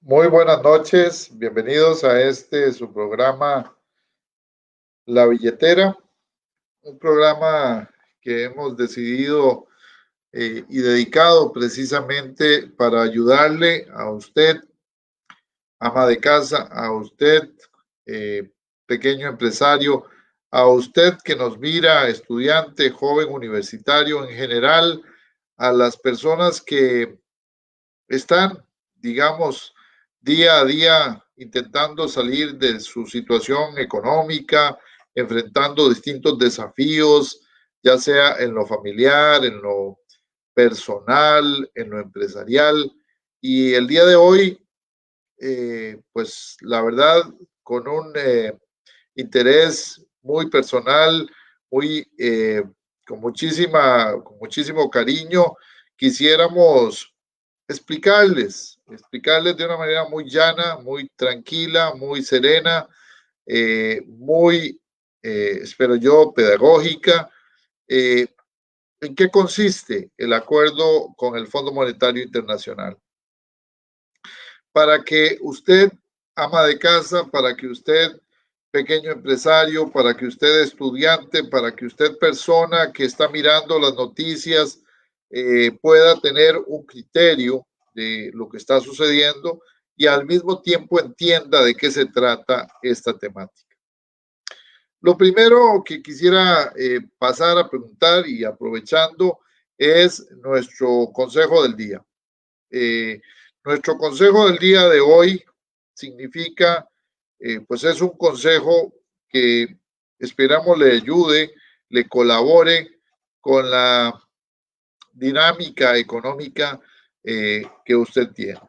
Muy buenas noches, bienvenidos a su programa La Billetera, un programa que hemos decidido y dedicado precisamente para ayudarle a usted, ama de casa, a usted, eh, pequeño empresario, a usted que nos mira, estudiante, joven universitario en general, a las personas que están, digamos, día a día intentando salir de su situación económica, enfrentando distintos desafíos, ya sea en lo familiar, en lo personal, en lo empresarial. Y el día de hoy, pues la verdad, con un interés muy personal, muy con muchísimo cariño, quisiéramos explicarles de una manera muy llana, muy tranquila, muy serena, muy, espero yo, pedagógica, eh, en qué consiste el acuerdo con el Fondo Monetario Internacional. Para que usted, ama de casa, para que usted, pequeño empresario, para que usted, estudiante, para que usted, persona que está mirando las noticias, pueda tener un criterio de lo que está sucediendo y al mismo tiempo entienda de qué se trata esta temática. Lo primero que quisiera pasar a preguntar y aprovechando es nuestro consejo del día. Eh, Nuestro consejo del día de hoy significa, pues es un consejo que esperamos le ayude, le colabore con la dinámica económica que usted tiene.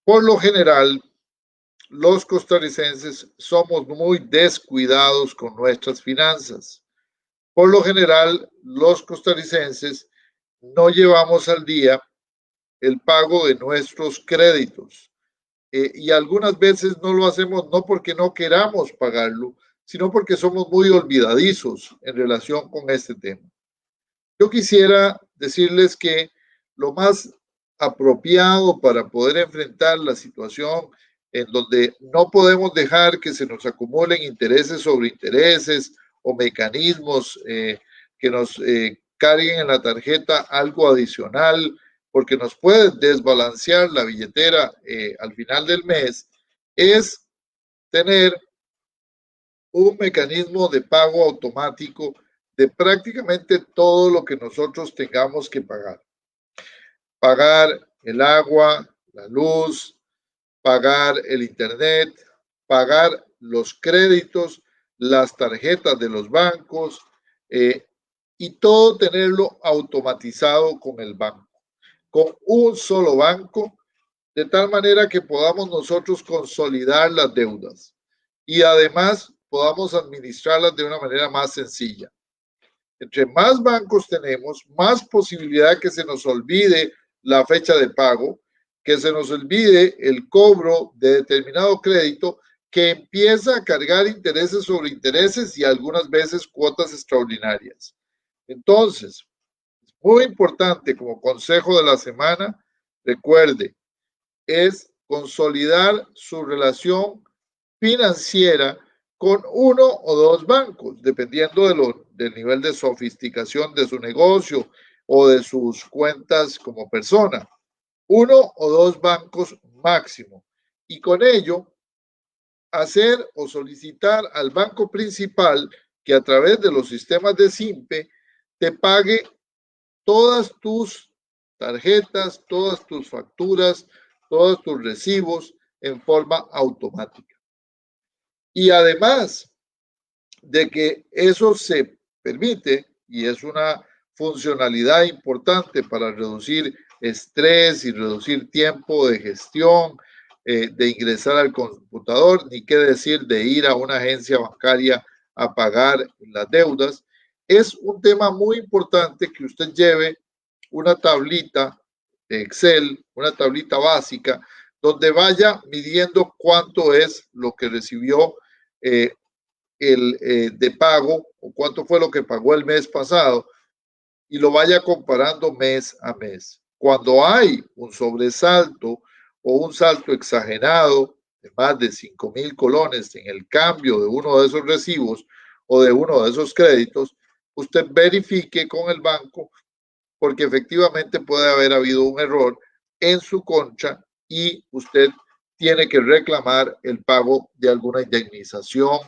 Por lo general, los costarricenses somos muy descuidados con nuestras finanzas. Por lo general, los costarricenses no llevamos al día el pago de nuestros créditos. Y algunas veces no lo hacemos no porque no queramos pagarlo, sino porque somos muy olvidadizos en relación con este tema. Yo quisiera decirles que lo más apropiado para poder enfrentar la situación en donde no podemos dejar que se nos acumulen intereses sobre intereses o mecanismos que nos carguen en la tarjeta algo adicional porque nos puede desbalancear la billetera al final del mes, es tener un mecanismo de pago automático de prácticamente todo lo que nosotros tengamos que pagar. Pagar el agua, la luz, pagar el internet, pagar los créditos, las tarjetas de los bancos y todo tenerlo automatizado con el banco, con un solo banco, de tal manera que podamos nosotros consolidar las deudas y además podamos administrarlas de una manera más sencilla. Entre más bancos tenemos, más posibilidad que se nos olvide la fecha de pago, que se nos olvide el cobro de determinado crédito que empieza a cargar intereses sobre intereses y algunas veces cuotas extraordinarias. Entonces, es muy importante como consejo de la semana, recuerde, es consolidar su relación financiera con uno o dos bancos, dependiendo del nivel de sofisticación de su negocio o de sus cuentas como persona. Uno o dos bancos máximo. Y con ello, hacer o solicitar al banco principal que a través de los sistemas de SIMPE te pague todas tus tarjetas, todas tus facturas, todos tus recibos en forma automática. Y además de que eso se permite y es una funcionalidad importante para reducir estrés y reducir tiempo de gestión, de ingresar al computador, ni qué decir de ir a una agencia bancaria a pagar las deudas. Es un tema muy importante que usted lleve una tablita de Excel, una tablita básica, donde vaya midiendo cuánto es lo que recibió de pago o cuánto fue lo que pagó el mes pasado y lo vaya comparando mes a mes. Cuando hay un sobresalto o un salto exagerado de más de 5.000 colones en el cambio de uno de esos recibos o de uno de esos créditos, usted verifique con el banco porque efectivamente puede haber habido un error en su concha y usted tiene que reclamar el pago de alguna indemnización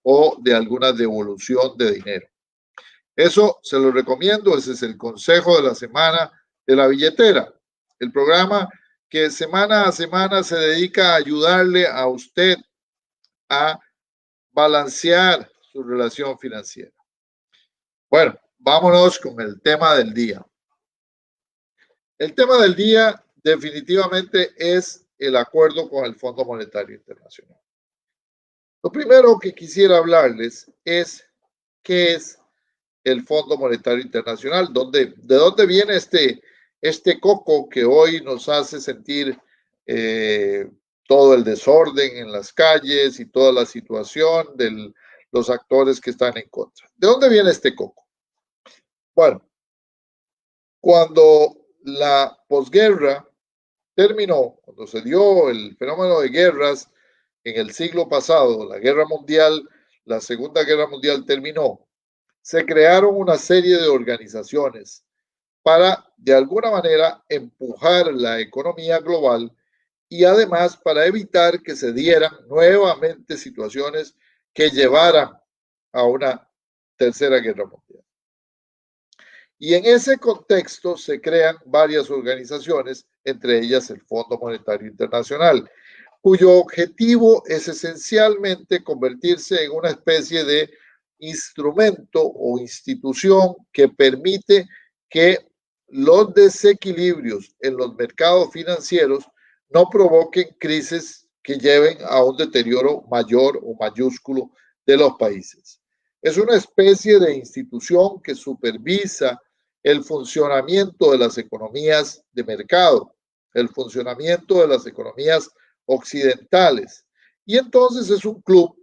o de alguna devolución de dinero. Eso se lo recomiendo, ese es el consejo de la semana de la billetera, el programa que semana a semana se dedica a ayudarle a usted a balancear su relación financiera. Bueno, vámonos con el tema del día. El tema del día definitivamente es el acuerdo con el Fondo Monetario Internacional. Lo primero que quisiera hablarles es qué es el Fondo Monetario Internacional, de dónde viene este coco que hoy nos hace sentir todo el desorden en las calles y toda la situación de los actores que están en contra. ¿De dónde viene este coco? Bueno, cuando la posguerra terminó, cuando se dio el fenómeno de guerras en el siglo pasado, la guerra mundial, la Segunda Guerra Mundial terminó, se crearon una serie de organizaciones para, de alguna manera, empujar la economía global y además para evitar que se dieran nuevamente situaciones que llevaran a una tercera guerra mundial. Y en ese contexto se crean varias organizaciones, entre ellas el Fondo Monetario Internacional, cuyo objetivo es esencialmente convertirse en una especie de instrumento o institución que permite que los desequilibrios en los mercados financieros no provoquen crisis que lleven a un deterioro mayor o mayúsculo de los países. Es una especie de institución que supervisa el funcionamiento de las economías de mercado, el funcionamiento de las economías occidentales. Y entonces es un club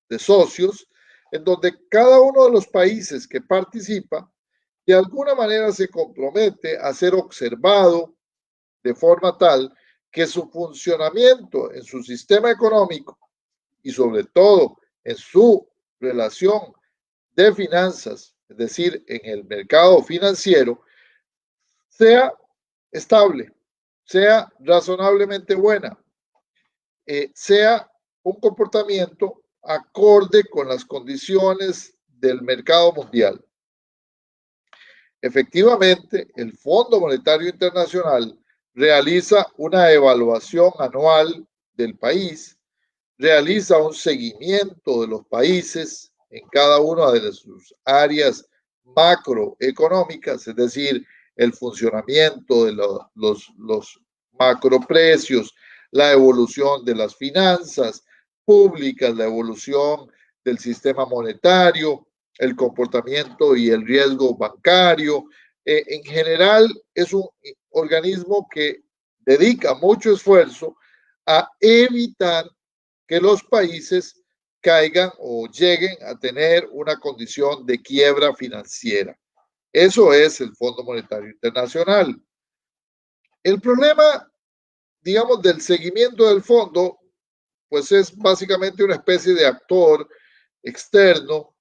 de socios en donde cada uno de los países que participa de alguna manera se compromete a ser observado de forma tal que su funcionamiento en su sistema económico y sobre todo en su relación de finanzas, es decir, en el mercado financiero, sea estable, sea razonablemente buena, sea un comportamiento acorde con las condiciones del mercado mundial. Efectivamente, el Fondo Monetario Internacional realiza una evaluación anual del país, realiza un seguimiento de los países en cada una de sus áreas macroeconómicas, es decir, el funcionamiento de los macroprecios, la evolución de las finanzas públicas, la evolución del sistema monetario, el comportamiento y el riesgo bancario. En general, es un organismo que dedica mucho esfuerzo a evitar que los países caigan o lleguen a tener una condición de quiebra financiera. Eso es el Fondo Monetario Internacional. El problema, digamos, del seguimiento del fondo, pues es básicamente una especie de actor externo,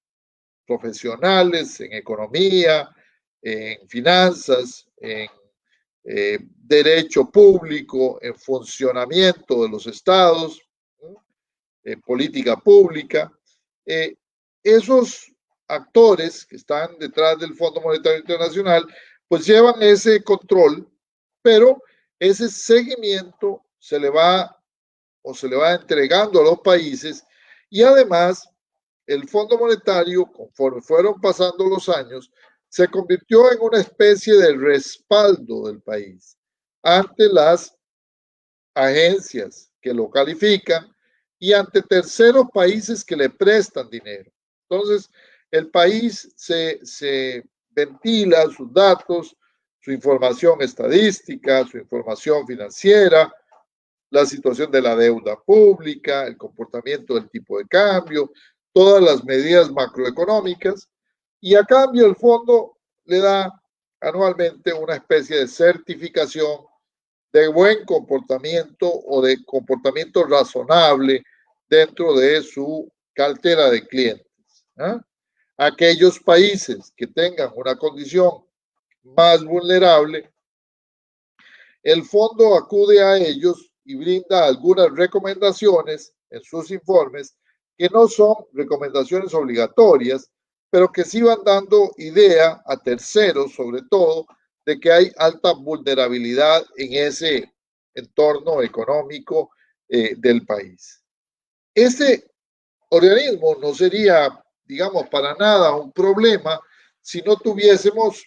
profesionales en economía, en finanzas, en derecho público, en funcionamiento de los estados, política pública. Esos actores que están detrás del Fondo Monetario Internacional, pues llevan ese control, pero ese seguimiento se le va entregando a los países y además el Fondo Monetario, conforme fueron pasando los años, se convirtió en una especie de respaldo del país ante las agencias que lo califican y ante terceros países que le prestan dinero. Entonces, el país se ventila sus datos, su información estadística, su información financiera, la situación de la deuda pública, el comportamiento del tipo de cambio, todas las medidas macroeconómicas, y a cambio el fondo le da anualmente una especie de certificación de buen comportamiento o de comportamiento razonable dentro de su cartera de clientes. ¿Eh? Aquellos países que tengan una condición más vulnerable, el fondo acude a ellos y brinda algunas recomendaciones en sus informes que no son recomendaciones obligatorias, pero que sí van dando idea a terceros, sobre todo, de que hay alta vulnerabilidad en ese entorno económico del país. Este organismo no sería, digamos, para nada un problema si no tuviésemos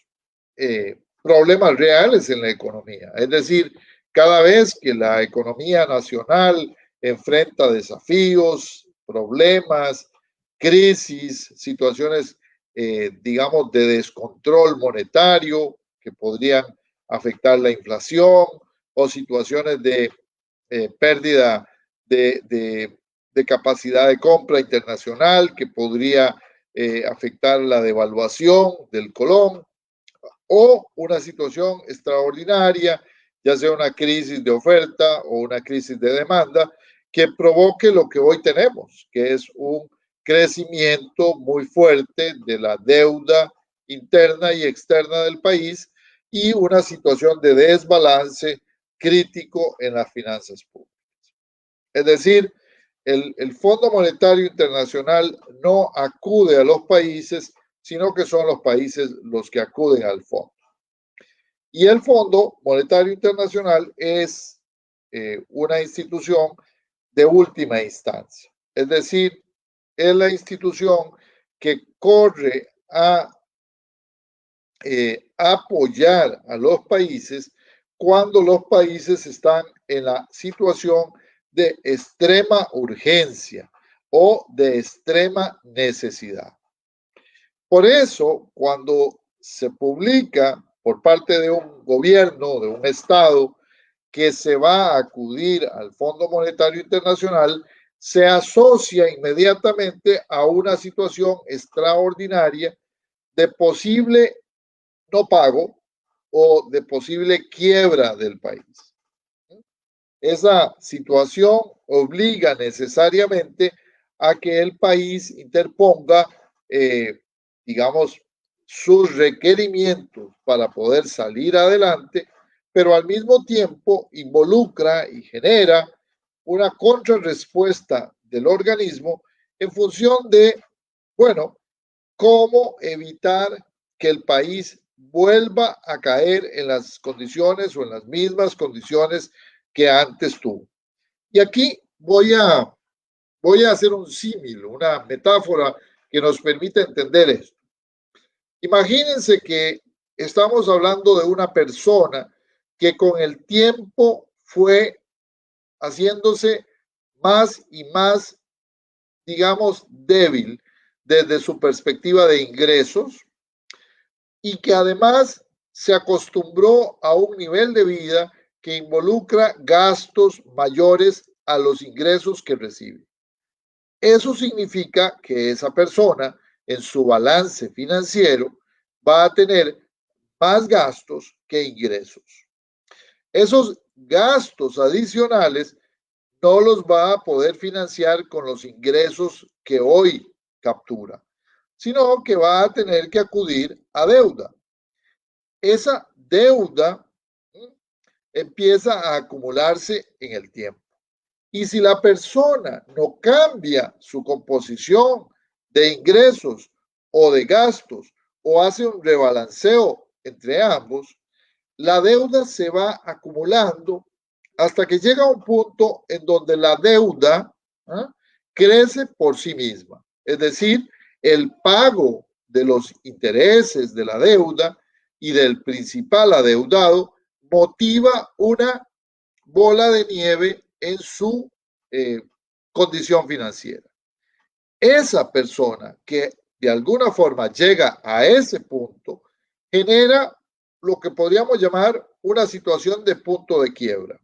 problemas reales en la economía. Es decir, cada vez que la economía nacional enfrenta desafíos, problemas, crisis, situaciones, digamos, de descontrol monetario que podrían afectar la inflación o situaciones de pérdida de capacidad de compra internacional que podría afectar la devaluación del colón o una situación extraordinaria, ya sea una crisis de oferta o una crisis de demanda, que provoque lo que hoy tenemos, que es un crecimiento muy fuerte de la deuda interna y externa del país y una situación de desbalance crítico en las finanzas públicas. Es decir, el Fondo Monetario Internacional no acude a los países, sino que son los países los que acuden al fondo. Y el Fondo Monetario Internacional es una institución de última instancia. Es decir, es la institución que corre a apoyar a los países cuando los países están en la situación de extrema urgencia o de extrema necesidad. Por eso, cuando se publica por parte de un gobierno, de un Estado, que se va a acudir al Fondo Monetario Internacional, se asocia inmediatamente a una situación extraordinaria de posible no pago o de posible quiebra del país. Esa situación obliga necesariamente a que el país interponga, digamos, sus requerimientos para poder salir adelante, pero al mismo tiempo involucra y genera una contrarrespuesta del organismo en función de, bueno, cómo evitar que el país vuelva a caer en las condiciones o en las mismas condiciones que antes tuvo. Y aquí voy a hacer un símil, una metáfora que nos permite entender esto. Imagínense que estamos hablando de una persona que con el tiempo fue haciéndose más y más, digamos, débil desde su perspectiva de ingresos y que además se acostumbró a un nivel de vida que involucra gastos mayores a los ingresos que recibe. Eso significa que esa persona en su balance financiero va a tener más gastos que ingresos. Esos gastos adicionales no los va a poder financiar con los ingresos que hoy captura, sino que va a tener que acudir a deuda. Esa deuda empieza a acumularse en el tiempo. Y si la persona no cambia su composición de ingresos o de gastos o hace un rebalanceo entre ambos, la deuda se va acumulando hasta que llega a un punto en donde la deuda crece por sí misma. Es decir, el pago de los intereses de la deuda y del principal adeudado motiva una bola de nieve en su condición financiera. Esa persona que de alguna forma llega a ese punto genera lo que podríamos llamar una situación de punto de quiebra.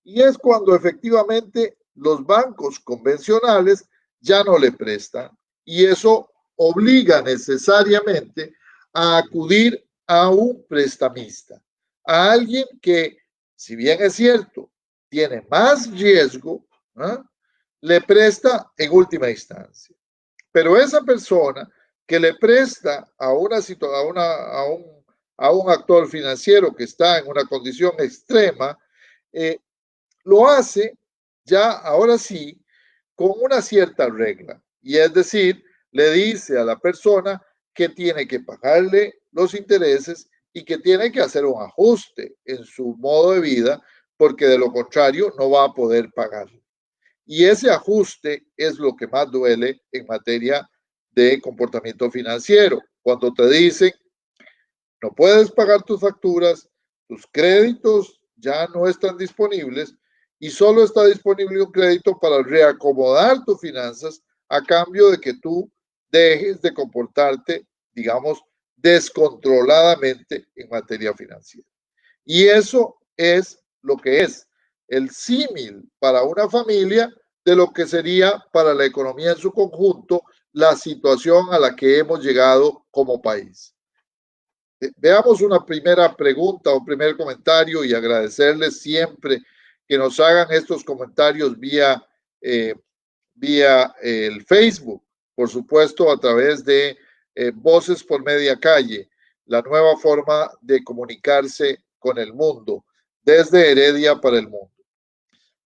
Y es cuando efectivamente los bancos convencionales ya no le prestan y eso obliga necesariamente a acudir a un prestamista, a alguien que si bien es cierto, tiene más riesgo, ¿ah?, le presta en última instancia. Pero esa persona que le presta a, a un actor financiero que está en una condición extrema, lo hace ya ahora sí con una cierta regla. Y es decir, le dice a la persona que tiene que pagarle los intereses y que tiene que hacer un ajuste en su modo de vida, porque de lo contrario no va a poder pagar. Y ese ajuste es lo que más duele en materia de comportamiento financiero. Cuando te dicen, no puedes pagar tus facturas, tus créditos ya no están disponibles y solo está disponible un crédito para reacomodar tus finanzas a cambio de que tú dejes de comportarte, digamos, descontroladamente en materia financiera. Y eso es lo que es el símil para una familia de lo que sería para la economía en su conjunto la situación a la que hemos llegado como país. Veamos una primera pregunta o primer comentario y agradecerles siempre que nos hagan estos comentarios vía el Facebook, por supuesto a través de Voces por Media Calle, la nueva forma de comunicarse con el mundo, desde Heredia para el mundo.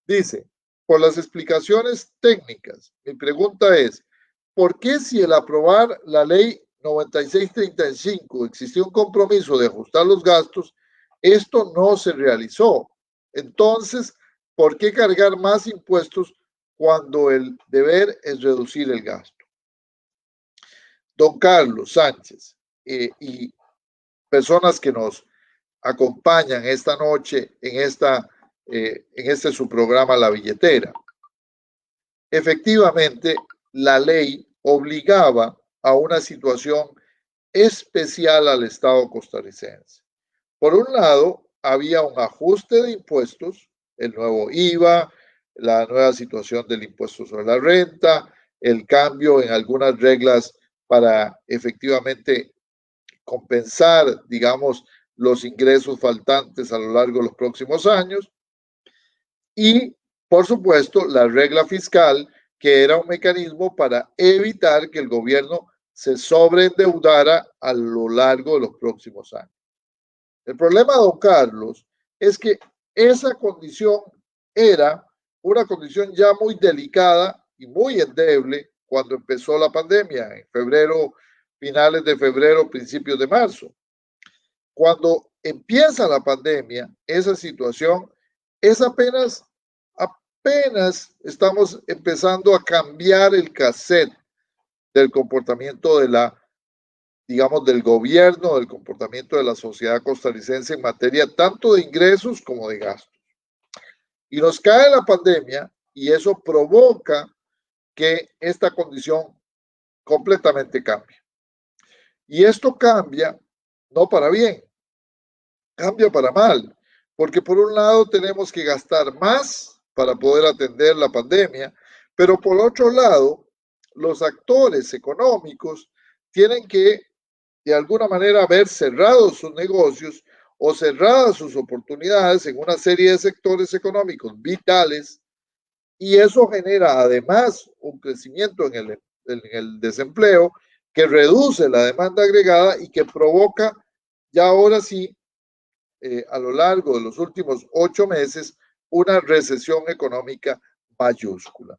Dice, por las explicaciones técnicas, mi pregunta es, ¿por qué si el aprobar la ley 9635 existió un compromiso de ajustar los gastos, esto no se realizó? Entonces, ¿por qué cargar más impuestos cuando el deber es reducir el gasto? Don Carlos Sánchez y personas que nos acompañan esta noche en este su programa La Billetera. Efectivamente, la ley obligaba a una situación especial al Estado costarricense. Por un lado, había un ajuste de impuestos, el nuevo IVA, la nueva situación del impuesto sobre la renta, el cambio en algunas reglas para efectivamente compensar, digamos, los ingresos faltantes a lo largo de los próximos años. Y, por supuesto, la regla fiscal, que era un mecanismo para evitar que el gobierno se sobreendeudara a lo largo de los próximos años. El problema, don Carlos, es que esa condición era una condición ya muy delicada y muy endeble cuando empezó la pandemia, en febrero, finales de febrero, principios de marzo. Cuando empieza la pandemia, esa situación es apenas estamos empezando a cambiar el cassette del comportamiento de digamos, del gobierno, del comportamiento de la sociedad costarricense en materia tanto de ingresos como de gastos. Y nos cae la pandemia y eso provoca que esta condición completamente cambie. Y esto cambia no para bien, cambia para mal, porque por un lado tenemos que gastar más para poder atender la pandemia, pero por otro lado, los actores económicos tienen que de alguna manera ver cerrados sus negocios o cerradas sus oportunidades en una serie de sectores económicos vitales, y eso genera además un crecimiento en el desempleo que reduce la demanda agregada y que provoca ya ahora sí a lo largo de los últimos 8 meses una recesión económica mayúscula,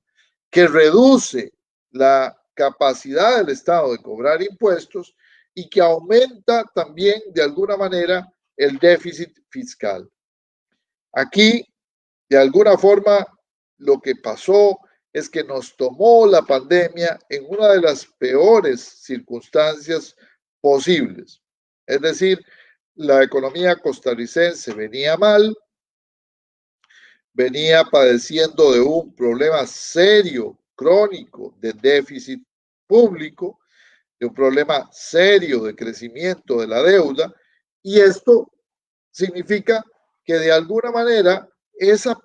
que reduce la capacidad del Estado de cobrar impuestos y que aumenta también de alguna manera el déficit fiscal. Aquí, de alguna forma, lo que pasó es que nos tomó la pandemia en una de las peores circunstancias posibles. Es decir, la economía costarricense venía mal, venía padeciendo de un problema serio, crónico de déficit público, de un problema serio de crecimiento de la deuda, y esto significa que de alguna manera esa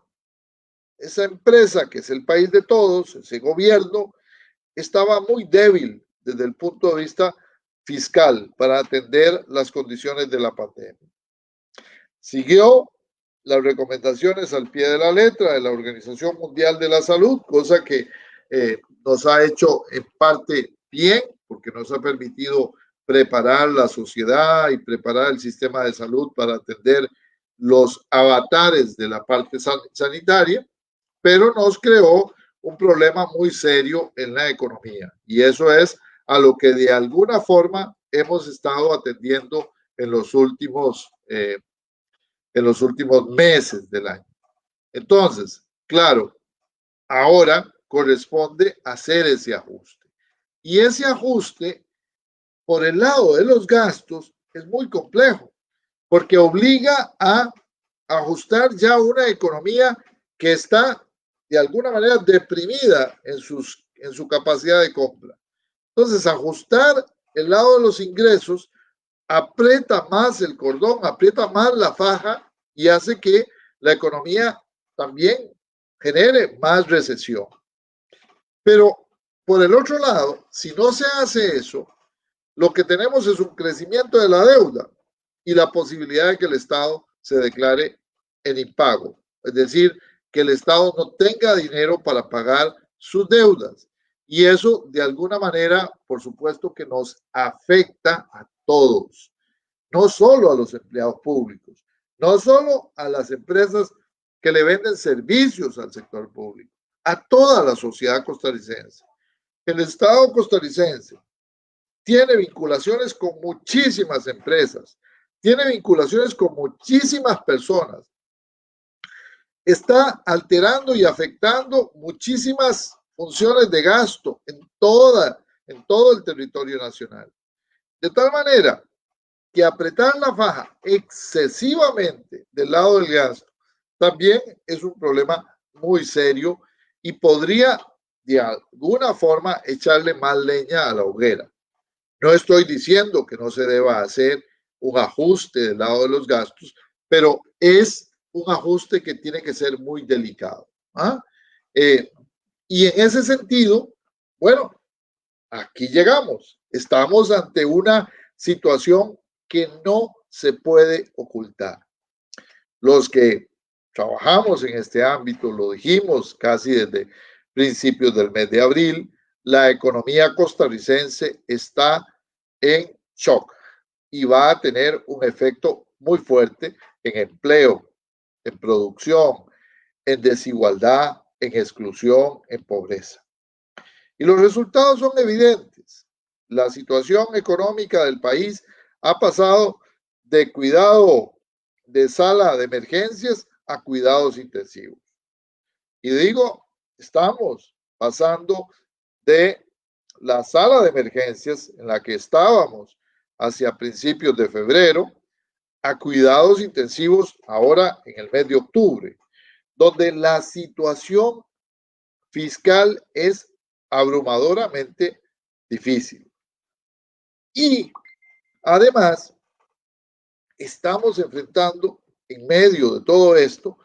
empresa, que es el país de todos, ese gobierno, estaba muy débil desde el punto de vista fiscal para atender las condiciones de la pandemia. Siguió las recomendaciones al pie de la letra de la Organización Mundial de la Salud, cosa que nos ha hecho en parte bien, porque nos ha permitido preparar la sociedad y preparar el sistema de salud para atender los avatares de la parte sanitaria, pero nos creó un problema muy serio en la economía. Y eso es a lo que de alguna forma hemos estado atendiendo en los últimos meses del año. Entonces, claro, ahora corresponde hacer ese ajuste. Y ese ajuste, por el lado de los gastos, es muy complejo, porque obliga a ajustar ya una economía que está de alguna manera deprimida en su capacidad de compra. Entonces, ajustar el lado de los ingresos aprieta más el cordón, aprieta más la faja y hace que la economía también genere más recesión. Pero por el otro lado, si no se hace eso, lo que tenemos es un crecimiento de la deuda y la posibilidad de que el Estado se declare en impago. Es decir, que el Estado no tenga dinero para pagar sus deudas. Y eso, de alguna manera, por supuesto que nos afecta a todos, no solo a los empleados públicos, no solo a las empresas que le venden servicios al sector público, a toda la sociedad costarricense. El Estado costarricense tiene vinculaciones con muchísimas empresas, tiene vinculaciones con muchísimas personas, está alterando y afectando muchísimas funciones de gasto en todo el territorio nacional. De tal manera que apretar la faja excesivamente del lado del gasto también es un problema muy serio y podría de alguna forma echarle más leña a la hoguera. No estoy diciendo que no se deba hacer un ajuste del lado de los gastos, pero es un ajuste que tiene que ser muy delicado. ¿Ah? Y en ese sentido, bueno, aquí llegamos. Estamos ante una situación que no se puede ocultar. Los que trabajamos en este ámbito, lo dijimos casi desde principios del mes de abril, la economía costarricense está en shock y va a tener un efecto muy fuerte en empleo, en producción, en desigualdad, en exclusión, en pobreza. Y los resultados son evidentes. La situación económica del país ha pasado de cuidado de sala de emergencias a cuidados intensivos. Y digo, estamos pasando de la sala de emergencias en la que estábamos hacia principios de febrero a cuidados intensivos ahora en el mes de octubre, donde la situación fiscal es abrumadoramente difícil. Y además, estamos enfrentando en medio de todo esto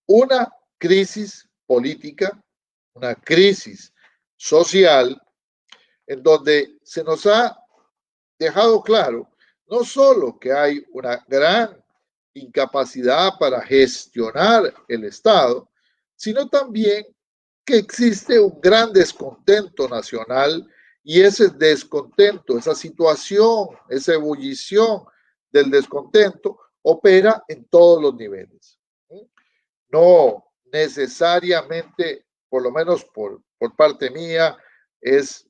una crisis política, una crisis social, en donde se nos ha dejado claro no solo que hay una gran incapacidad para gestionar el Estado, sino también que existe un gran descontento nacional y ese descontento, esa situación, esa ebullición del descontento opera en todos los niveles. No necesariamente, por lo menos por parte mía, es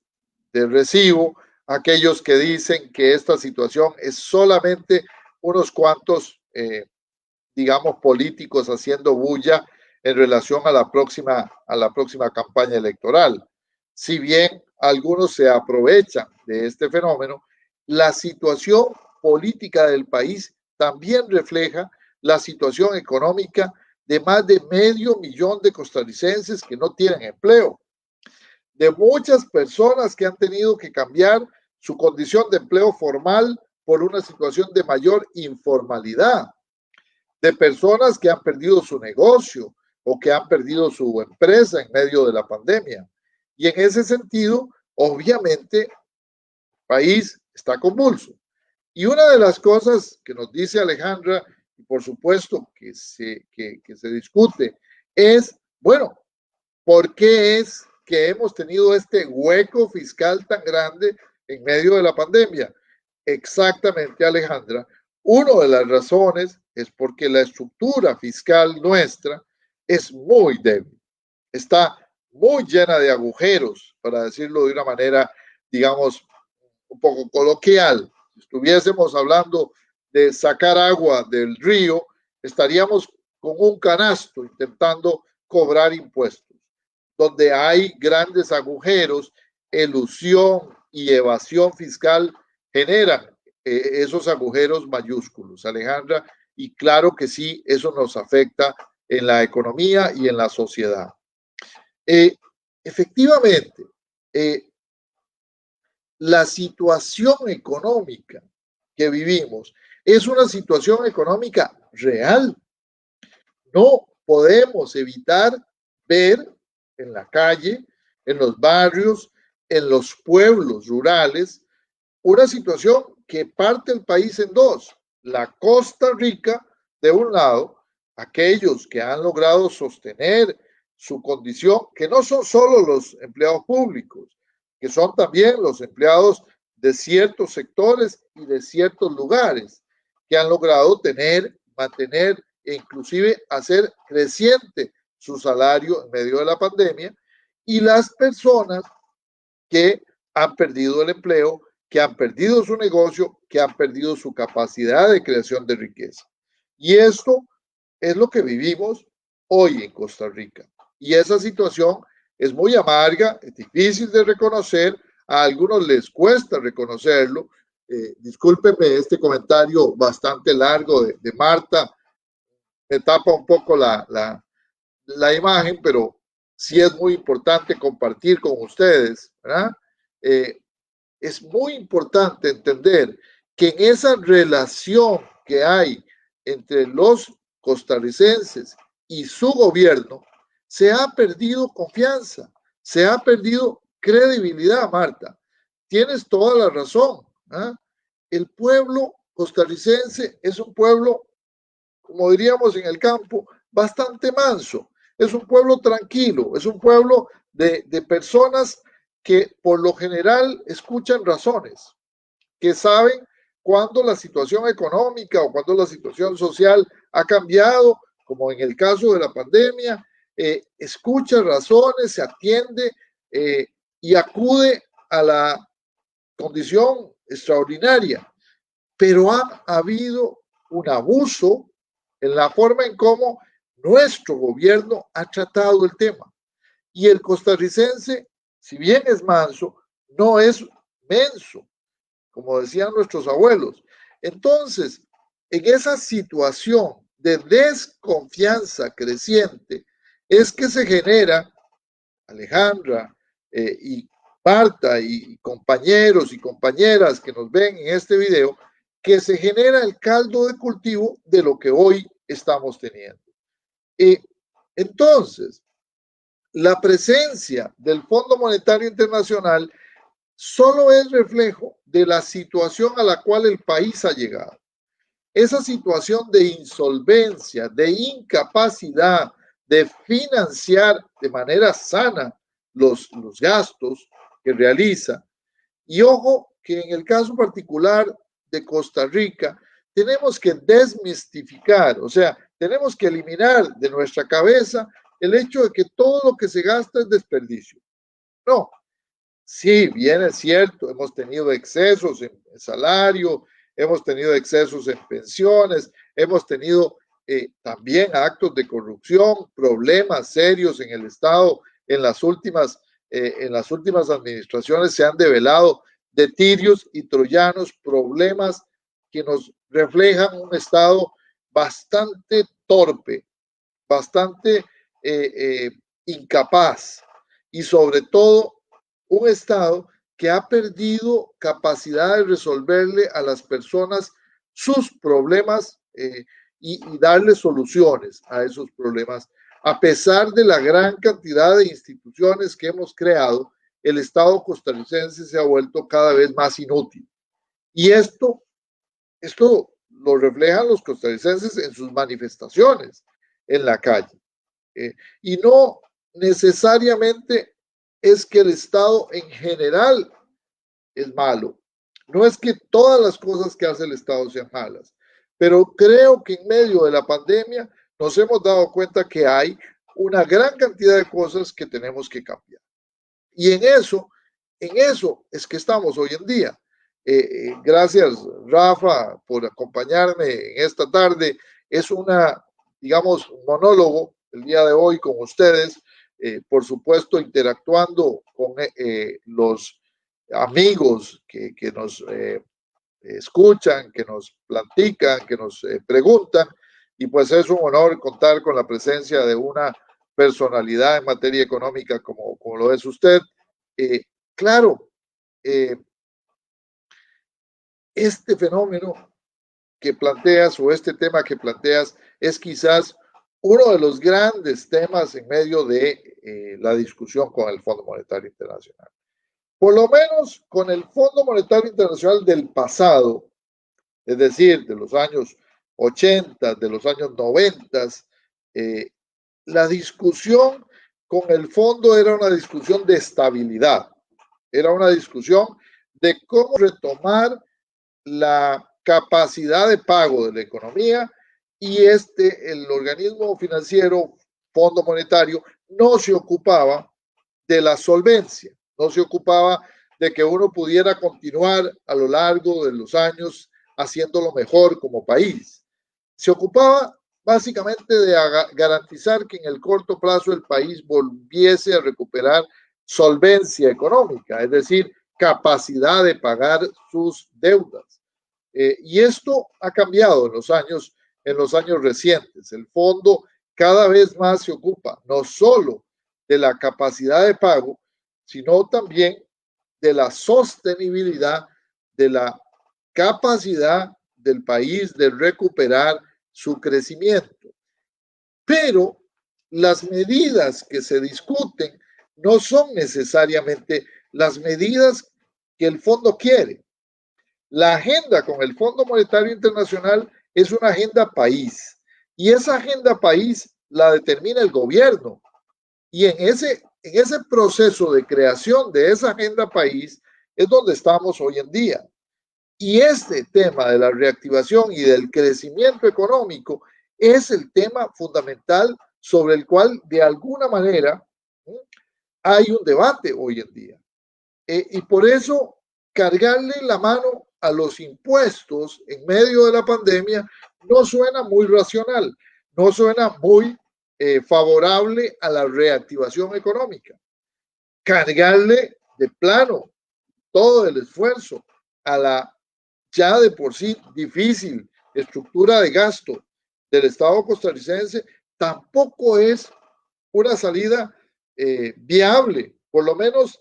de recibo aquellos que dicen que esta situación es solamente unos cuantos, digamos, políticos haciendo bulla en relación a la próxima campaña electoral. Si bien algunos se aprovechan de este fenómeno, la situación política del país también refleja la situación económica de más de 500,000 de costarricenses que no tienen empleo, de muchas personas que han tenido que cambiar su condición de empleo formal por una situación de mayor informalidad, de personas que han perdido su negocio o que han perdido su empresa en medio de la pandemia. Y en ese sentido, obviamente, el país está convulso. Y una de las cosas que nos dice Alejandra, por supuesto que se discute es, bueno, ¿por qué es que hemos tenido este hueco fiscal tan grande en medio de la pandemia? Exactamente, Alejandra. Una de las razones es porque la estructura fiscal nuestra es muy débil, está muy llena de agujeros, para decirlo de una manera, digamos, un poco coloquial. Si estuviésemos hablando de sacar agua del río, estaríamos con un canasto intentando cobrar impuestos. Donde hay grandes agujeros, elusión y evasión fiscal generan esos agujeros mayúsculos, Alejandra, y claro que sí, eso nos afecta en la economía y en la sociedad. Eh, efectivamente, eh, la situación económica que vivimos es una situación económica real. No podemos evitar ver en la calle, en los barrios, en los pueblos rurales, una situación que parte el país en dos. La Costa Rica, de un lado, aquellos que han logrado sostener su condición, que no son solo los empleados públicos, que son también los empleados de ciertos sectores y de ciertos lugares, que han logrado tener, mantener e inclusive hacer creciente su salario en medio de la pandemia, y las personas que han perdido el empleo, que han perdido su negocio, que han perdido su capacidad de creación de riqueza. Y esto es lo que vivimos hoy en Costa Rica. Y esa situación es muy amarga, es difícil de reconocer, a algunos les cuesta reconocerlo. Discúlpenme este comentario bastante largo de Marta, me tapa un poco la imagen, pero sí es muy importante compartir con ustedes, ¿verdad? Eh, es muy importante entender que en esa relación que hay entre los costarricenses y su gobierno, se ha perdido confianza, se ha perdido credibilidad, Marta. Tienes toda la razón. ¿Eh? El pueblo costarricense es un pueblo, como diríamos en el campo, bastante manso. Es un pueblo tranquilo, es un pueblo de personas que por lo general escuchan razones, que saben cuando la situación económica o cuando la situación social ha cambiado, como en el caso de la pandemia, escucha razones, se atiende y acude a la condición extraordinaria. Pero ha habido un abuso en la forma en cómo nuestro gobierno ha tratado el tema. Y el costarricense, si bien es manso, no es menso, como decían nuestros abuelos. Entonces, en esa situación de desconfianza creciente, es que se genera, Alejandra y Marta y compañeros y compañeras que nos ven en este video, que se genera el caldo de cultivo de lo que hoy estamos teniendo. Entonces, la presencia del Fondo Monetario Internacional solo es reflejo de la situación a la cual el país ha llegado. Esa situación de insolvencia, de incapacidad de financiar de manera sana los gastos que realiza. Y ojo que en el caso particular de Costa Rica, tenemos que desmistificar, o sea, tenemos que eliminar de nuestra cabeza el hecho de que todo lo que se gasta es desperdicio. No, sí, bien es cierto, hemos tenido excesos en salario, hemos tenido excesos en pensiones, hemos tenido también actos de corrupción, problemas serios en el Estado. En las últimas administraciones se han develado de tirios y troyanos problemas que nos reflejan un Estado bastante torpe, bastante incapaz y sobre todo un Estado que ha perdido capacidad de resolverle a las personas sus problemas y darle soluciones a esos problemas. A pesar de la gran cantidad de instituciones que hemos creado, el Estado costarricense se ha vuelto cada vez más inútil. Y esto lo reflejan los costarricenses en sus manifestaciones en la calle. Y no necesariamente es que el Estado en general es malo. No es que todas las cosas que hace el Estado sean malas, pero creo que en medio de la pandemia nos hemos dado cuenta que hay una gran cantidad de cosas que tenemos que cambiar. Y en eso es que estamos hoy en día. Gracias, Rafa, por acompañarme en esta tarde. Es una, digamos, un monólogo el día de hoy con ustedes, por supuesto, interactuando con los amigos que nos escuchan, que nos platican, que nos preguntan, y pues es un honor contar con la presencia de una personalidad en materia económica como lo es usted. Eh, claro, eh, este fenómeno que planteas o este tema que planteas es quizás uno de los grandes temas en medio de la discusión con el Fondo Monetario Internacional. Por lo menos con el Fondo Monetario Internacional del pasado, es decir, de los años 80, de los años 90, eh, la discusión con el fondo era una discusión de estabilidad, era una discusión de cómo retomar la capacidad de pago de la economía y el organismo financiero, Fondo Monetario, no se ocupaba de la solvencia, no se ocupaba de que uno pudiera continuar a lo largo de los años haciéndolo mejor como país. Se ocupaba básicamente de garantizar que en el corto plazo el país volviese a recuperar solvencia económica, es decir, capacidad de pagar sus deudas. Y esto ha cambiado en los años recientes. El fondo cada vez más se ocupa no solo de la capacidad de pago, sino también de la sostenibilidad, de la capacidad del país de recuperar su crecimiento. Pero las medidas que se discuten no son necesariamente las medidas que el fondo quiere. La agenda con el Fondo Monetario Internacional es una agenda país y esa agenda país la determina el gobierno. Y en ese proceso de creación de esa agenda país es donde estamos hoy en día. Y este tema de la reactivación y del crecimiento económico es el tema fundamental sobre el cual de alguna manera hay un debate hoy en día. Y por eso cargarle la mano a los impuestos en medio de la pandemia no suena muy racional, no suena muy favorable a la reactivación económica. Cargarle de plano todo el esfuerzo a la ya de por sí difícil estructura de gasto del Estado costarricense tampoco es una salida viable, por lo menos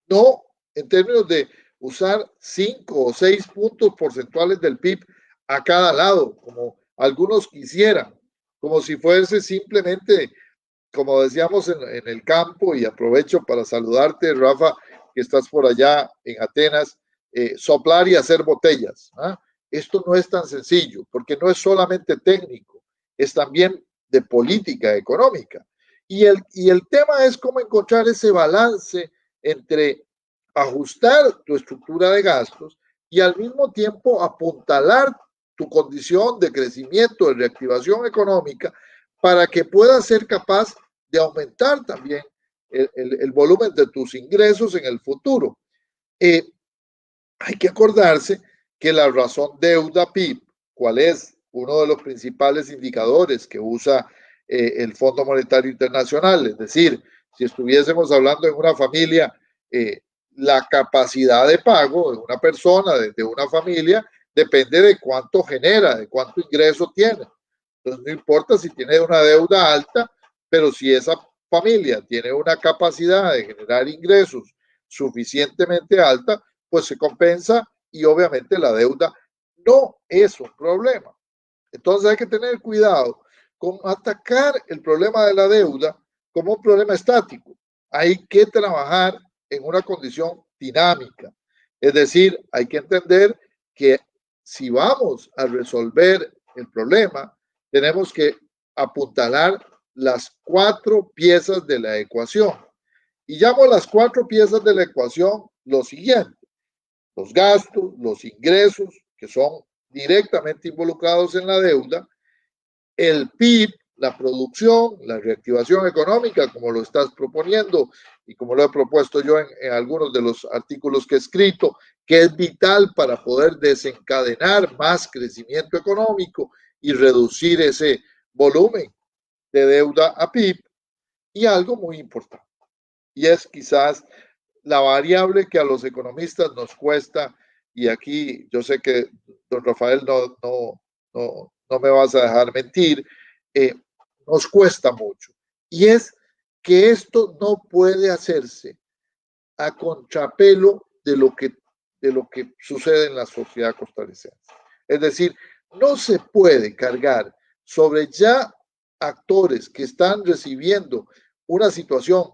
no en términos de usar 5 o 6 puntos porcentuales del PIB a cada lado, como algunos quisieran, como si fuese simplemente, como decíamos en el campo, y aprovecho para saludarte, Rafa, que estás por allá en Atenas, soplar y hacer botellas. ¿Ah? Esto no es tan sencillo, porque no es solamente técnico, es también de política económica. Y el tema es cómo encontrar ese balance entre ajustar tu estructura de gastos y al mismo tiempo apuntalar tu condición de crecimiento, de reactivación económica, para que puedas ser capaz de aumentar también el volumen de tus ingresos en el futuro. Hay que acordarse que la razón deuda-PIB, ¿cuál es? Uno de los principales indicadores que usa el Fondo Monetario Internacional, es decir, si estuviésemos hablando en una familia, la capacidad de pago de una persona, de una familia, depende de cuánto genera, de cuánto ingreso tiene. Entonces, no importa si tiene una deuda alta, pero si esa familia tiene una capacidad de generar ingresos suficientemente alta, pues se compensa y obviamente la deuda no es un problema. Entonces hay que tener cuidado con atacar el problema de la deuda como un problema estático. Hay que trabajar en una condición dinámica. Es decir, hay que entender que si vamos a resolver el problema, tenemos que apuntalar las 4 piezas de la ecuación. Y llamo las 4 piezas de la ecuación lo siguiente: los gastos, los ingresos, que son directamente involucrados en la deuda, el PIB, la producción, la reactivación económica, como lo estás proponiendo y como lo he propuesto yo en algunos de los artículos que he escrito, que es vital para poder desencadenar más crecimiento económico y reducir ese volumen de deuda a PIB. Y algo muy importante, y es quizás la variable que a los economistas nos cuesta, y aquí yo sé que don Rafael no me vas a dejar mentir, eh, nos cuesta mucho, y es que esto no puede hacerse a contrapelo de lo que sucede en la sociedad costarricense. Es decir, no se puede cargar sobre ya actores que están recibiendo una situación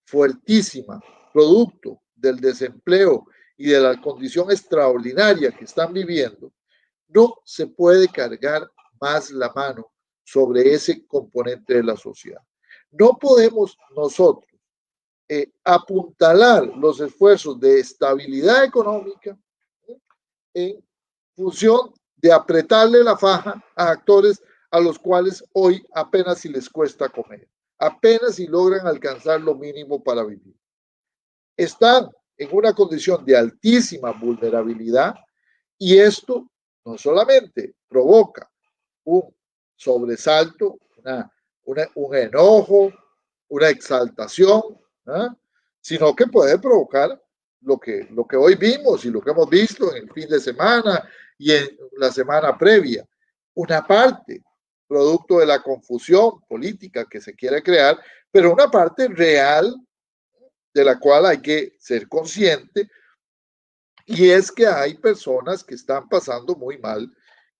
fuertísima, producto del desempleo y de la condición extraordinaria que están viviendo, no se puede cargar más la mano sobre ese componente de la sociedad. No podemos nosotros apuntalar los esfuerzos de estabilidad económica en función de apretarle la faja a actores a los cuales hoy apenas si les cuesta comer, apenas si logran alcanzar lo mínimo para vivir. Están en una condición de altísima vulnerabilidad, y esto no solamente provoca un sobresalto, un enojo, una exaltación, ¿eh? Sino que puede provocar lo que hoy vimos y lo que hemos visto en el fin de semana y en la semana previa. Una parte producto de la confusión política que se quiere crear, pero una parte real de la cual hay que ser consciente, y es que hay personas que están pasando muy mal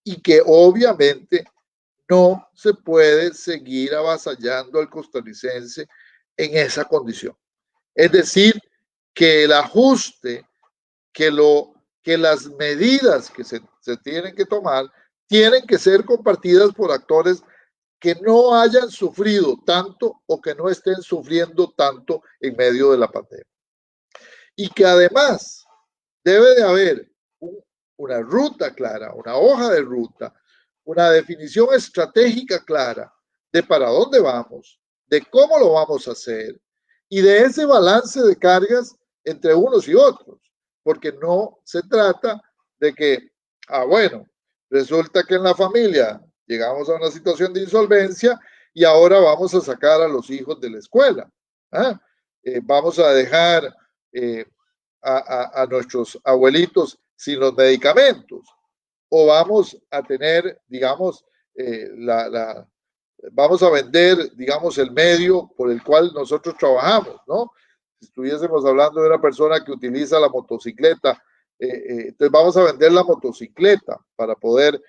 y que obviamente no se puede seguir avasallando al costarricense en esa condición. Es decir, que el ajuste, que las medidas que se tienen que tomar tienen que ser compartidas por actores que no hayan sufrido tanto o que no estén sufriendo tanto en medio de la pandemia. Y que además debe de haber una ruta clara, una hoja de ruta, una definición estratégica clara de para dónde vamos, de cómo lo vamos a hacer y de ese balance de cargas entre unos y otros, porque no se trata de que, bueno, resulta que en la familia llegamos a una situación de insolvencia y ahora vamos a sacar a los hijos de la escuela. Vamos a dejar a nuestros abuelitos sin los medicamentos, o vamos a tener, digamos, vamos a vender, digamos, el medio por el cual nosotros trabajamos, ¿no? Si estuviésemos hablando de una persona que utiliza la motocicleta, entonces vamos a vender la motocicleta para poder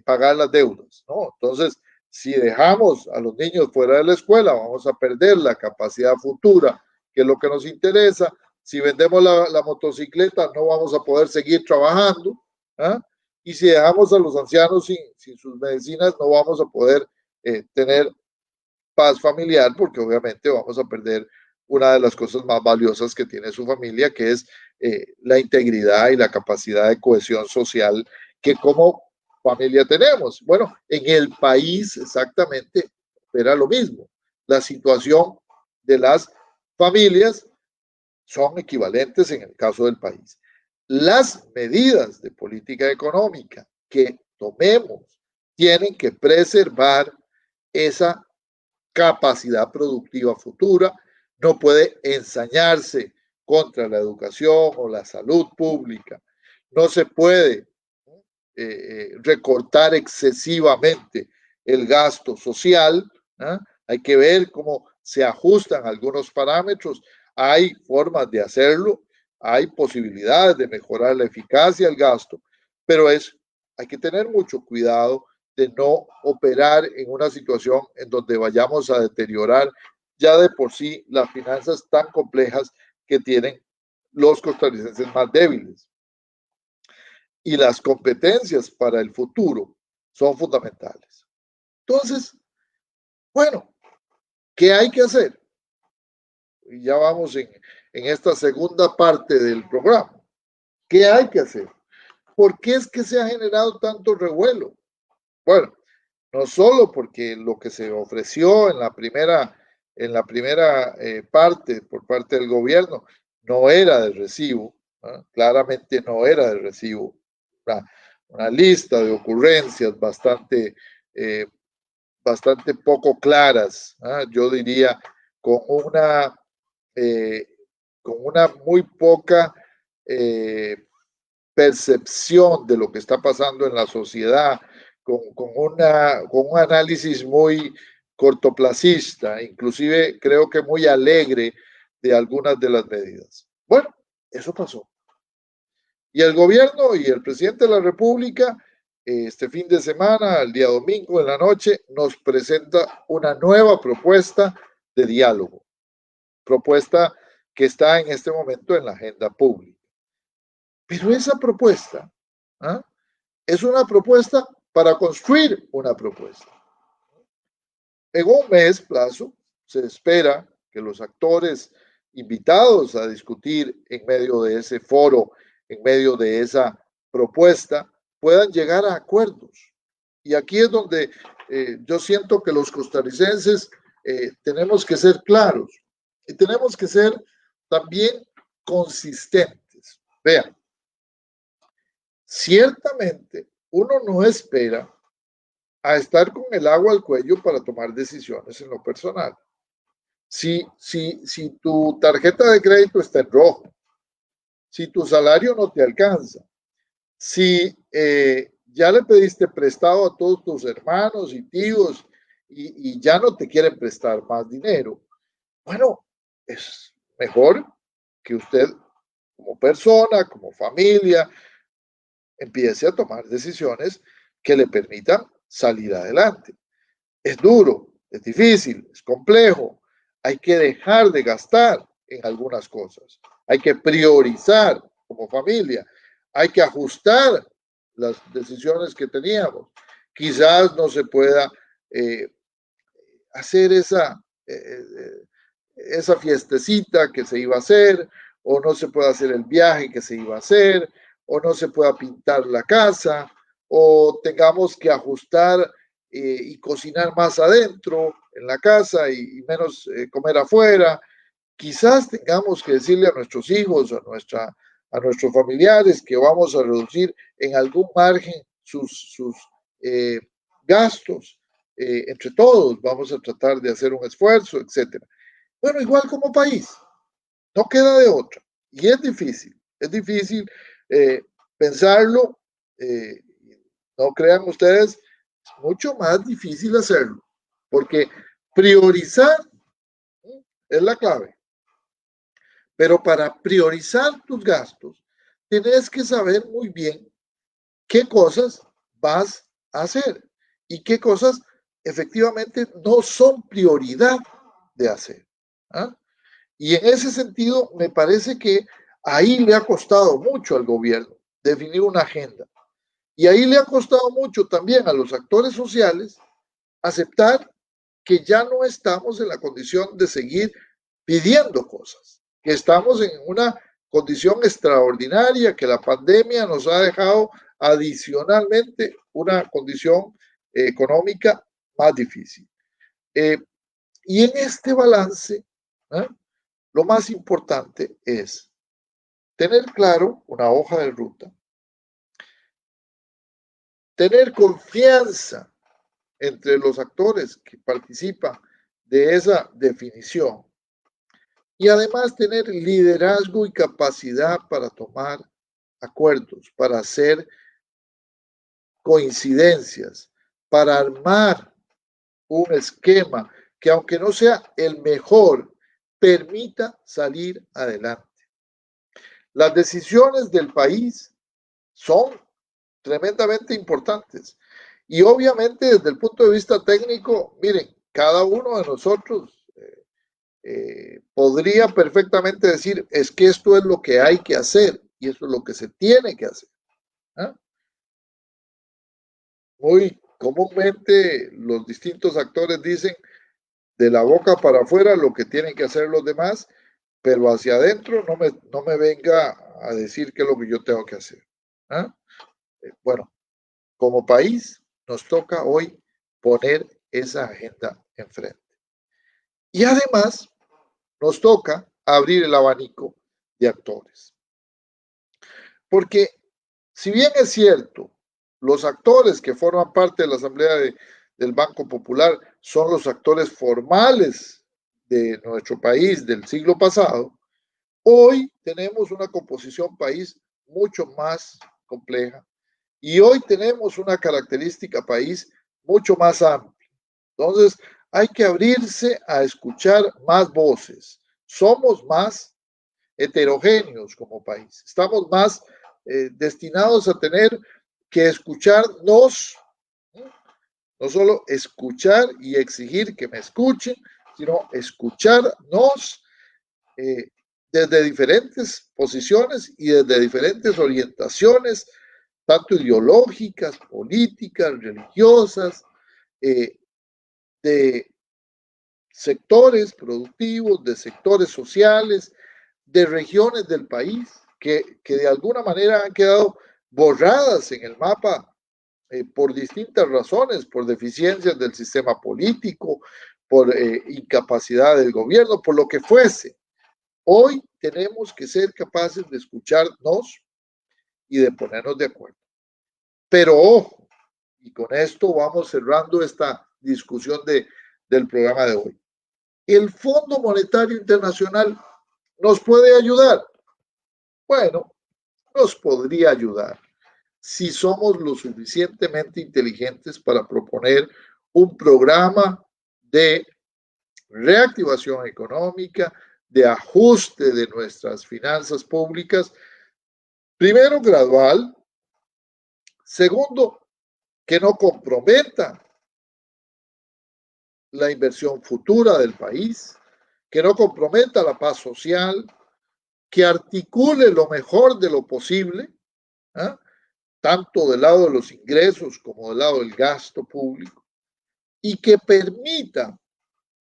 pagar las deudas, ¿no? Entonces, si dejamos a los niños fuera de la escuela, vamos a perder la capacidad futura, que es lo que nos interesa. Si vendemos la motocicleta, no vamos a poder seguir trabajando. ¿eh? Y si dejamos a los ancianos sin sus medicinas, no vamos a poder tener paz familiar, porque obviamente vamos a perder una de las cosas más valiosas que tiene su familia, que es la integridad y la capacidad de cohesión social que como familia tenemos. Bueno, en el país exactamente era lo mismo. La situación de las familias son equivalentes en el caso del país. Las medidas de política económica que tomemos tienen que preservar esa capacidad productiva futura, no puede ensañarse contra la educación o la salud pública, no se puede recortar excesivamente el gasto social, ¿eh? Hay que ver cómo se ajustan algunos parámetros, hay formas de hacerlo, hay posibilidades de mejorar la eficacia del gasto, pero hay que tener mucho cuidado de no operar en una situación en donde vayamos a deteriorar ya de por sí las finanzas tan complejas que tienen los costarricenses más débiles. y las competencias para el futuro son fundamentales. Entonces, bueno, ¿qué hay que hacer? Y ya vamos en esta segunda parte del programa. ¿Qué hay que hacer? ¿Por qué es que se ha generado tanto revuelo? Bueno, no solo porque lo que se ofreció en la primera parte por parte del gobierno no era de recibo, ¿no? Claramente no era de recibo. Una lista de ocurrencias eh, bastante poco claras, ¿no? Yo diría con una, eh, con una muy poca eh, percepción de lo que está pasando en la sociedad, con un análisis muy cortoplacista, inclusive creo que muy alegre de algunas de las medidas. Bueno, eso pasó. Y el gobierno y el presidente de la República, este fin de semana, el día domingo en la noche, nos presenta una nueva propuesta de diálogo, propuesta que está en este momento en la agenda pública. Pero esa propuesta, ¿ah?, es una propuesta para construir una propuesta. En un mes plazo se espera que los actores invitados a discutir en medio de ese foro, en medio de esa propuesta, puedan llegar a acuerdos. Y aquí es donde yo siento que los costarricenses tenemos que ser claros y tenemos que ser también consistentes. Vean, ciertamente uno no espera a estar con el agua al cuello para tomar decisiones en lo personal. Si tu tarjeta de crédito está en rojo, si tu salario no te alcanza, si ya le pediste prestado a todos tus hermanos y tíos y ya no te quieren prestar más dinero, bueno, es mejor que usted como persona, como familia, empiece a tomar decisiones que le permitan salir adelante. Es duro, es difícil, es complejo. Hay que dejar de gastar en algunas cosas. Hay que priorizar como familia. Hay que ajustar las decisiones que teníamos. Quizás no se pueda hacer esa fiestecita que se iba a hacer, o no se puede hacer el viaje que se iba a hacer, o no se pueda pintar la casa, o tengamos que ajustar y cocinar más adentro en la casa y menos comer afuera. Quizás tengamos que decirle a nuestros hijos, a nuestros familiares que vamos a reducir en algún margen sus gastos. Entre todos vamos a tratar de hacer un esfuerzo, etcétera. Bueno, igual como país, no queda de otra. Y es difícil pensarlo. Eh, no crean ustedes, es mucho más difícil hacerlo, porque priorizar es la clave. Pero para priorizar tus gastos, tienes que saber muy bien qué cosas vas a hacer y qué cosas efectivamente no son prioridad de hacer. ¿Ah? Y en ese sentido, me parece que ahí le ha costado mucho al gobierno definir una agenda. Y ahí le ha costado mucho también a los actores sociales aceptar que ya no estamos en la condición de seguir pidiendo cosas, que estamos en una condición extraordinaria, que la pandemia nos ha dejado adicionalmente una condición económica más difícil. Y en este balance, ¿eh?, lo más importante es tener claro una hoja de ruta, tener confianza entre los actores que participan de esa definición y además tener liderazgo y capacidad para tomar acuerdos, para hacer coincidencias, para armar un esquema que aunque no sea el mejor, permita salir adelante. Las decisiones del país son tremendamente importantes. Y obviamente desde el punto de vista técnico, miren, cada uno de nosotros podría perfectamente decir, es que esto es lo que hay que hacer y eso es lo que se tiene que hacer. ¿Ah? muy comúnmente los distintos actores dicen de la boca para afuera lo que tienen que hacer los demás, pero hacia adentro no me venga a decir qué es lo que yo tengo que hacer. ¿Ah? Bueno, como país nos toca hoy poner esa agenda enfrente. Y además nos toca abrir el abanico de actores. Porque si bien es cierto, los actores que forman parte de la Asamblea del Banco Popular son los actores formales de nuestro país del siglo pasado, hoy tenemos una composición país mucho más compleja y hoy tenemos una característica país mucho más amplia. Entonces, hay que abrirse a escuchar más voces. Somos más heterogéneos como país. Estamos más destinados a tener que escucharnos, no solo escuchar y exigir que me escuchen, sino escucharnos desde diferentes posiciones y desde diferentes orientaciones, tanto ideológicas, políticas, religiosas, de sectores productivos, de sectores sociales, de regiones del país que de alguna manera han quedado borradas en el mapa por distintas razones, por deficiencias del sistema político, por incapacidad del gobierno, por lo que fuese. Hoy tenemos que ser capaces de escucharnos y de ponernos de acuerdo. Pero ojo, y con esto vamos cerrando esta discusión del programa de hoy. ¿El Fondo Monetario Internacional nos puede ayudar? Bueno, nos podría ayudar si somos lo suficientemente inteligentes para proponer un programa de reactivación económica, de ajuste de nuestras finanzas públicas, primero gradual, segundo, que no comprometa la inversión futura del país, que no comprometa la paz social, que articule lo mejor de lo posible, ¿eh? Tanto del lado de los ingresos como del lado del gasto público, y que permita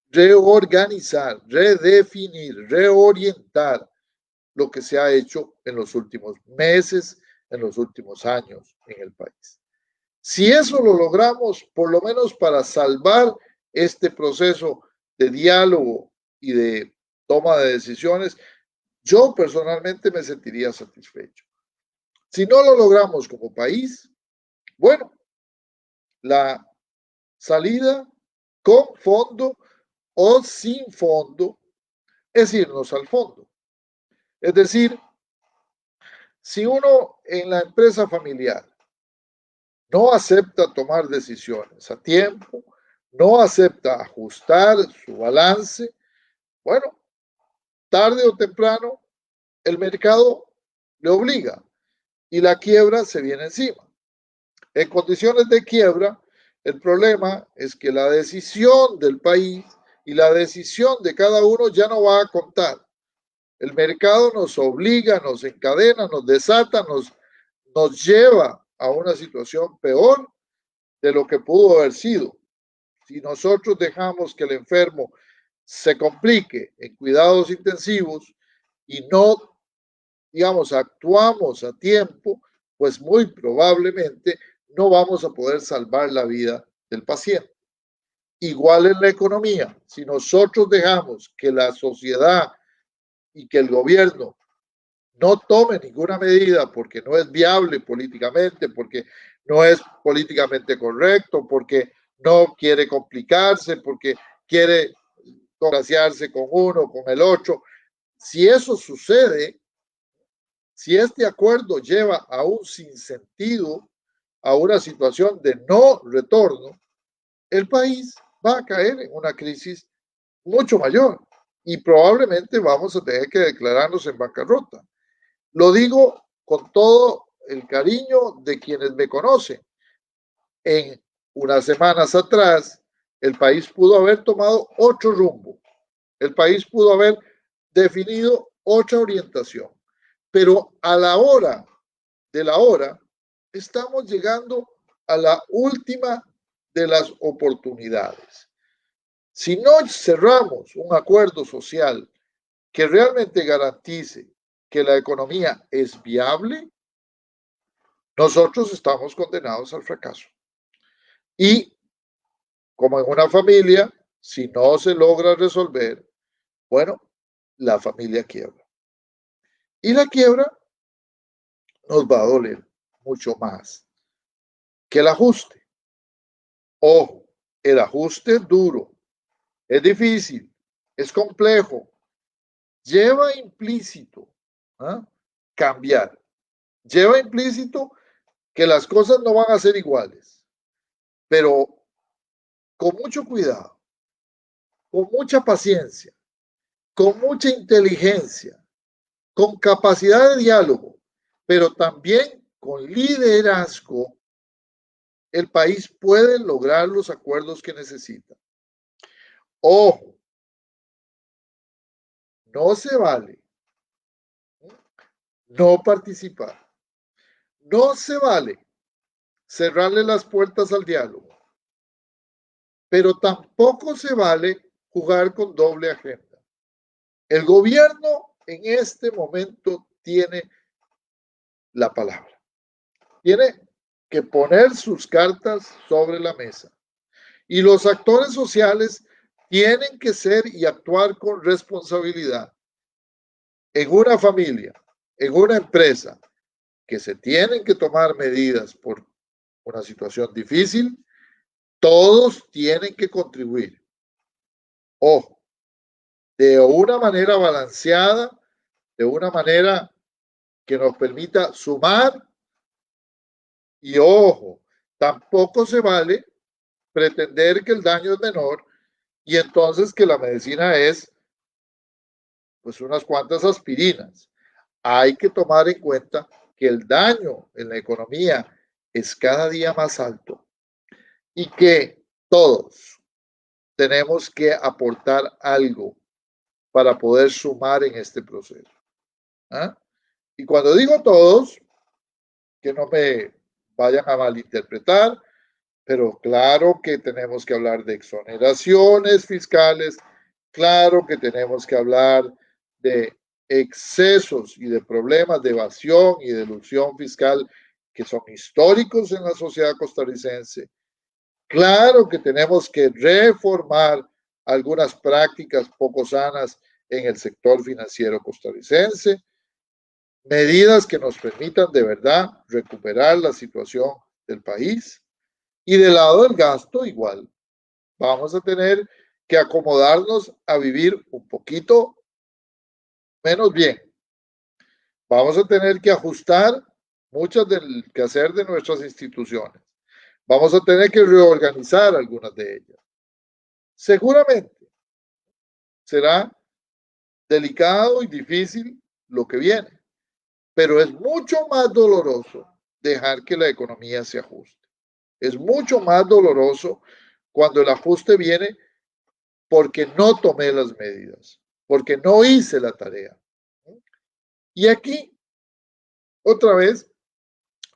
reorganizar, redefinir, reorientar lo que se ha hecho en los últimos meses, en los últimos años en el país. Si eso lo logramos, por lo menos para salvar este proceso de diálogo y de toma de decisiones, yo personalmente me sentiría satisfecho. Si no lo logramos como país, bueno, la salida con fondo o sin fondo es irnos al fondo. Es decir, si uno en la empresa familiar no acepta tomar decisiones a tiempo, no acepta ajustar su balance, bueno, tarde o temprano el mercado le obliga y la quiebra se viene encima. En condiciones de quiebra, el problema es que la decisión del país y la decisión de cada uno ya no va a contar. El mercado nos obliga, nos encadena, nos desata, nos lleva a una situación peor de lo que pudo haber sido. Si nosotros dejamos que el enfermo se complique en cuidados intensivos y no, digamos, actuamos a tiempo, pues muy probablemente no vamos a poder salvar la vida del paciente. Igual en la economía, si nosotros dejamos que la sociedad y que el gobierno no tome ninguna medida porque no es viable políticamente, porque no es políticamente correcto, porque no quiere complicarse, porque quiere congraciarse con uno, con el otro. Si eso sucede, si este acuerdo lleva a un sinsentido, a una situación de no retorno, el país va a caer en una crisis mucho mayor y probablemente vamos a tener que declararnos en bancarrota. Lo digo con todo el cariño de quienes me conocen. En unas semanas atrás, el país pudo haber tomado otro rumbo. El país pudo haber definido otra orientación. Pero a la hora de la hora, estamos llegando a la última de las oportunidades. Si no cerramos un acuerdo social que realmente garantice que la economía es viable, nosotros estamos condenados al fracaso. Y como en una familia, si no se logra resolver, bueno, la familia quiebra. Y la quiebra nos va a doler mucho más que el ajuste. Ojo, el ajuste es duro, es difícil, es complejo, lleva implícito ¿ah? Cambiar, lleva implícito que las cosas no van a ser iguales, pero con mucho cuidado, con mucha paciencia, con mucha inteligencia, con capacidad de diálogo, pero también con liderazgo, el país puede lograr los acuerdos que necesita. Ojo, no se vale no participar, no se vale cerrarle las puertas al diálogo, pero tampoco se vale jugar con doble agenda. El gobierno en este momento tiene la palabra, tiene que poner sus cartas sobre la mesa y los actores sociales tienen que ser y actuar con responsabilidad. En una familia, en una empresa, que se tienen que tomar medidas por una situación difícil, todos tienen que contribuir. Ojo, de una manera balanceada, de una manera que nos permita sumar y ojo, tampoco se vale pretender que el daño es menor y entonces que la medicina es pues unas cuantas aspirinas. Hay que tomar en cuenta que el daño en la economía es cada día más alto y que todos tenemos que aportar algo para poder sumar en este proceso. ¿Ah? Y cuando digo todos, que no me vayan a malinterpretar, pero claro que tenemos que hablar de exoneraciones fiscales, claro que tenemos que hablar de excesos y de problemas de evasión y de elusión fiscal que son históricos en la sociedad costarricense. Claro que tenemos que reformar algunas prácticas poco sanas en el sector financiero costarricense, medidas que nos permitan de verdad recuperar la situación del país. Y del lado del gasto, igual, vamos a tener que acomodarnos a vivir un poquito menos bien. Vamos a tener que ajustar muchas del quehacer de nuestras instituciones. Vamos a tener que reorganizar algunas de ellas. Seguramente será delicado y difícil lo que viene, pero es mucho más doloroso dejar que la economía se ajuste. Es mucho más doloroso cuando el ajuste viene porque no tomé las medidas, porque no hice la tarea. Y aquí, otra vez,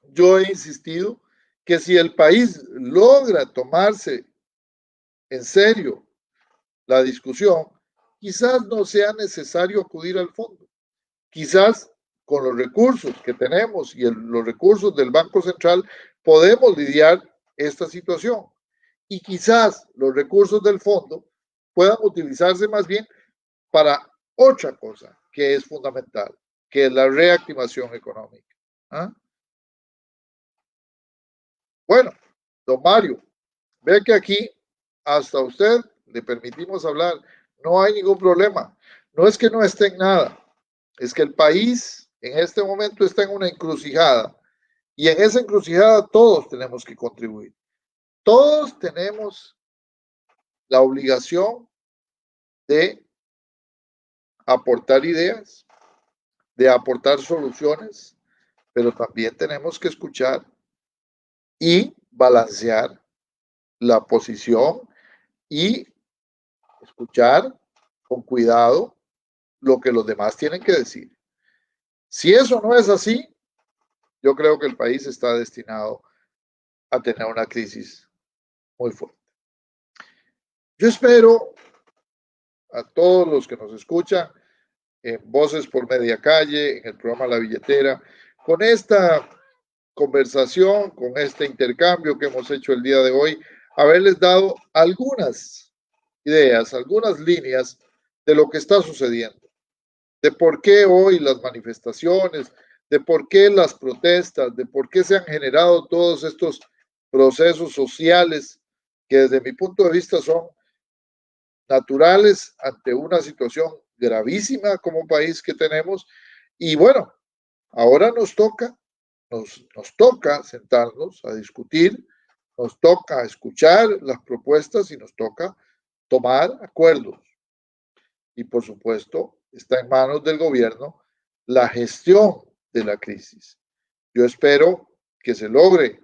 yo he insistido que si el país logra tomarse en serio la discusión, quizás no sea necesario acudir al fondo. Quizás con los recursos que tenemos y los recursos del Banco Central podemos lidiar esta situación. Y quizás los recursos del fondo puedan utilizarse más bien para otra cosa que es fundamental, que es la reactivación económica. ¿Ah? Bueno, don Mario, ve que aquí hasta usted le permitimos hablar, no hay ningún problema. No es que no esté en nada, es que el país en este momento está en una encrucijada y en esa encrucijada todos tenemos que contribuir. Todos tenemos la obligación de aportar ideas, de aportar soluciones, pero también tenemos que escuchar y balancear la posición y escuchar con cuidado lo que los demás tienen que decir. Si eso no es así, yo creo que el país está destinado a tener una crisis muy fuerte. Yo espero a todos los que nos escuchan en Voces por Media Calle, en el programa La Billetera, con esta conversación, con este intercambio que hemos hecho el día de hoy, haberles dado algunas ideas, algunas líneas de lo que está sucediendo, de por qué hoy las manifestaciones, de por qué las protestas, de por qué se han generado todos estos procesos sociales que desde mi punto de vista son naturales ante una situación gravísima como país que tenemos. Y bueno, ahora nos toca sentarnos a discutir, nos toca escuchar las propuestas y nos toca tomar acuerdos. Y por supuesto, está en manos del gobierno la gestión de la crisis. Yo espero que se logre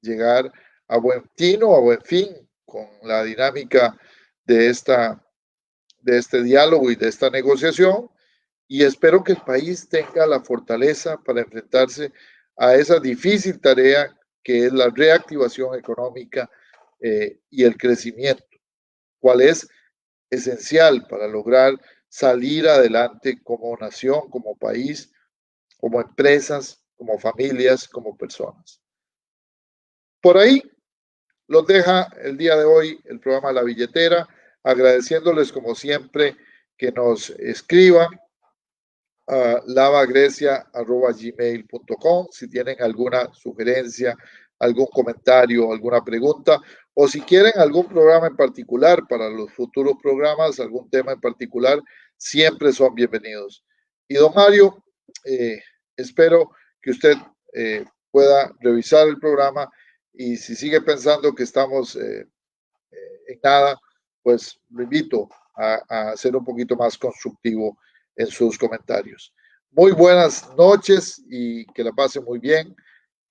llegar a buen tino, a buen fin con la dinámica de este diálogo y de esta negociación, y espero que el país tenga la fortaleza para enfrentarse a esa difícil tarea que es la reactivación económica y el crecimiento, cual es esencial para lograr salir adelante como nación, como país, como empresas, como familias, como personas. Por ahí los deja el día de hoy el programa La Billetera, agradeciéndoles como siempre que nos escriban a lavagrecia@gmail.com si tienen alguna sugerencia, algún comentario, alguna pregunta, o si quieren algún programa en particular para los futuros programas, algún tema en particular, siempre son bienvenidos. Y don Mario, espero que usted pueda revisar el programa y si sigue pensando que estamos en nada, pues lo invito a ser un poquito más constructivo en sus comentarios. Muy buenas noches y que la pasen muy bien.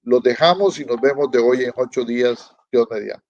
Los dejamos y nos vemos de hoy en 8 días, Dios mediante.